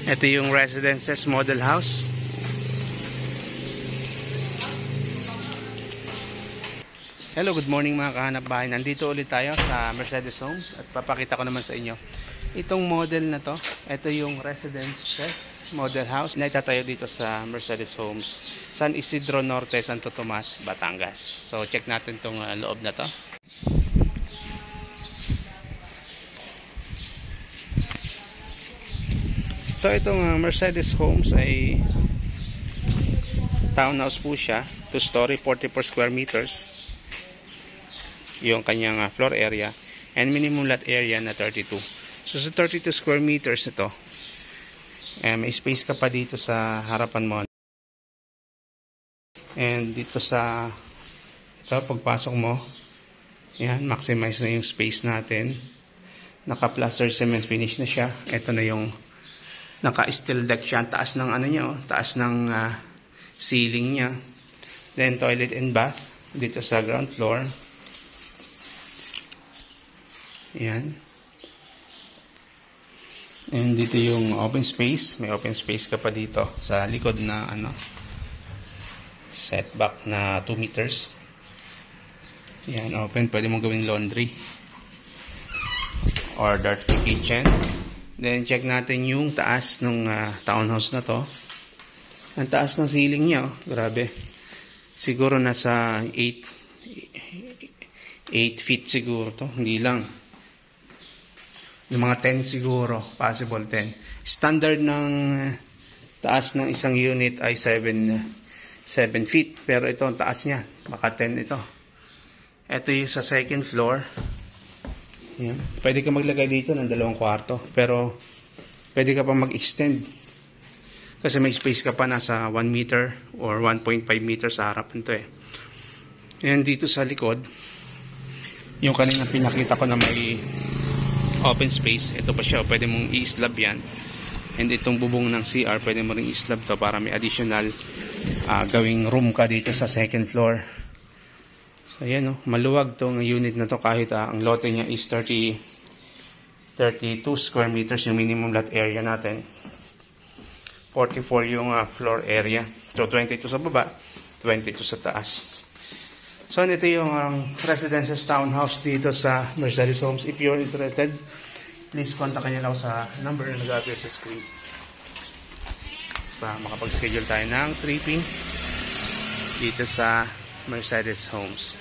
Ito yung Residences Model House. Hello, good morning mga kahanap bahay. Nandito ulit tayo sa Mercedes Homes at papakita ko naman sa inyo itong model na to. Ito yung Residences Model House na itatayo dito sa Mercedes Homes, San Isidro Norte, Santo Tomas, Batangas. So check natin itong loob na to. So itong Mercedes Homes ay townhouse po siya, 2-story, 44 square meters yung kanyang floor area, and minimum lot area na 32. So sa 32 square meters ito, may space ka pa dito sa harapan mo, and dito sa ito, pagpasok mo, yan, maximize na yung space natin. Naka plaster cement finish na siya. Ito na yung naka steel deck siya. Taas ng ano niya, taas ng ceiling niya. Then toilet and bath dito sa ground floor. Yan. And dito yung open space. May open space ka pa dito sa likod na setback na 2 meters. Yan, open. Pwede mong gawing laundry or dirty kitchen. Then check natin yung taas ng townhouse na to. Ang taas ng ceiling niya, grabe. Siguro nasa 8 feet siguro to, hindi lang. Yung mga 10 siguro, possible 10. Standard ng taas ng isang unit ay 7 feet. Pero ito, ang taas niya, baka 10 ito. Ito yung sa second floor. Yan. Pwede ka maglagay dito ng 2 kwarto. Pero, pwede ka pa mag-extend. Kasi may space ka pa nasa 1 meter or 1.5 meters sa harapan to eh. And dito sa likod, yung kanina pinakita ko na may open space, ito pa siya, pwede mong i-slab yan. And itong bubong ng CR, pwede mo rin i-slab to para may additional gawing room ka dito sa second floor. So ayan, maluwag tong unit na to kahit ang lote niya is 32 square meters yung minimum lot area natin. 44 yung floor area. So 22 sa baba, 22 sa taas. So, ito yung Residences Townhouse dito sa Mercedes Homes. If you're interested, please contact nyo lang sa number na nag-appear sa screen para makapag-schedule tayo ng tripping dito sa Mercedes Homes.